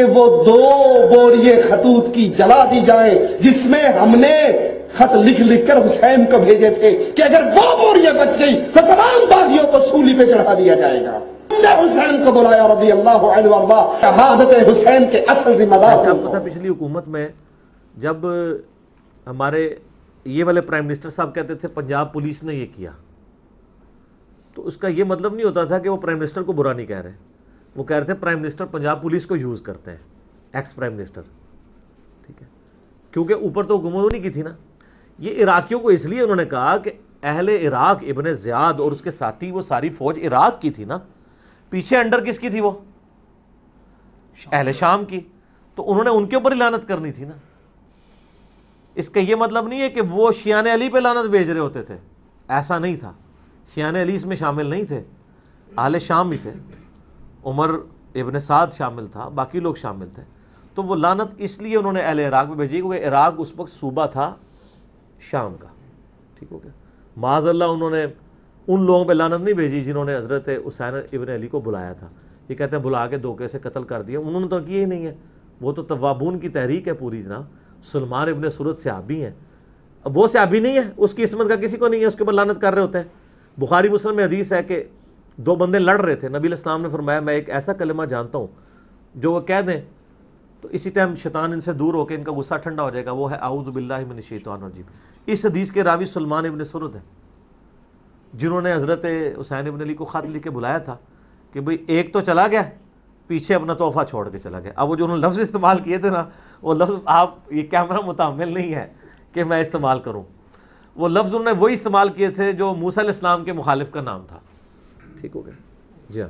کہ وہ 2 بوریے خطوط کی جلا دی جائیں جس میں ہم نے خط لکھ لکھ کر حسین کو بھیجے تھے کہ اگر وہ بوریے بچ گئی تو تمام باغیوں کو سولی پہ چڑھا دیا جائے گا. ہم نے حسین کو بلایا رضی اللہ عنہ وارضا. شہادت حسین کے اصل ذمہ دار آپ کو تھا پچھلی حکومت میں جب ہمارے یہ والے پرائم منسٹر صاحب کہتے تھے پنجاب پولیس نے یہ کیا، تو اس کا یہ مطلب نہیں ہوتا تھا کہ وہ پرائم منسٹر کو برا نہیں کہہ رہے. وہ کہہ رہے تھے پرائم منسٹر پنجاب پولیس کو یوز کرتے ہیں، ایکس پرائم منسٹر. ٹھیک ہے، کیونکہ اوپر تو حکومت نہیں کی تھی نا. یہ عراقیوں کو اس لیے انہوں نے کہا کہ اہل عراق ابن زیاد اور اس کے ساتھی وہ ساری فوج عراق کی تھی نا، پیچھے انڈر کس کی تھی؟ وہ اہل شام کی. تو انہوں نے ان کے اوپر ہی لعنت کرنی تھی نا. اس کا یہ مطلب نہیں ہے کہ وہ شیعان علی پہ لعنت بھیج رہے ہوتے تھے، ایسا نہیں تھا. شیعان علی اس میں شامل نہیں تھے، اہل شام بھی تھے، عمر ابن سعد شامل تھا، باقی لوگ شامل تھے. تو وہ لعنت اس لیے انہوں نے اہل عراق میں بھیجی کیونکہ عراق اس وقت صوبہ تھا شام کا. ٹھیک ہو گیا. معاذ اللہ انہوں نے ان لوگوں پہ لعنت نہیں بھیجی جنہوں نے حضرت حسین ابن علی کو بلایا تھا. یہ کہتے ہیں بلا کے دھوکے سے قتل کر دیا. انہوں نے تو کیا ہی نہیں ہے. وہ تو توابون کی تحریک ہے پوری جناب. سلمان ابن سرد صحابی ہیں. اب وہ صحابی نہیں ہے، اس کی عصمت کا کسی کو نہیں ہے، اس کے اوپر لعنت کر رہے ہوتے ہیں. بخاری مسلم میں حدیث ہے کہ 2 بندے لڑ رہے تھے. نبی علیہ السلام نے فرمایا میں ایک ایسا کلمہ جانتا ہوں جو وہ کہہ دیں تو اسی ٹائم شیطان ان سے دور ہو کے ان کا غصہ ٹھنڈا ہو جائے گا. وہ ہے اعوذ باللہ من الشیطان الرجیم. اس حدیث کے راوی سلمان ابن سرد ہیں جنہوں نے حضرت حسین ابن علی کو خط لکھ کے بلایا تھا کہ بھئی ایک تو چلا گیا، پیچھے اپنا تحفہ چھوڑ کے چلا گیا. اب وہ جو انہوں نے لفظ استعمال کیے تھے نا، وہ لفظ آپ یہ کیمرہ متحمل نہیں ہے کہ میں استعمال کروں. وہ لفظ انہوں نے وہی استعمال کیے تھے جو موسیٰ علیہ السلام کے مخالف کا نام تھا. ٹھیک ہو گیا جی ہاں.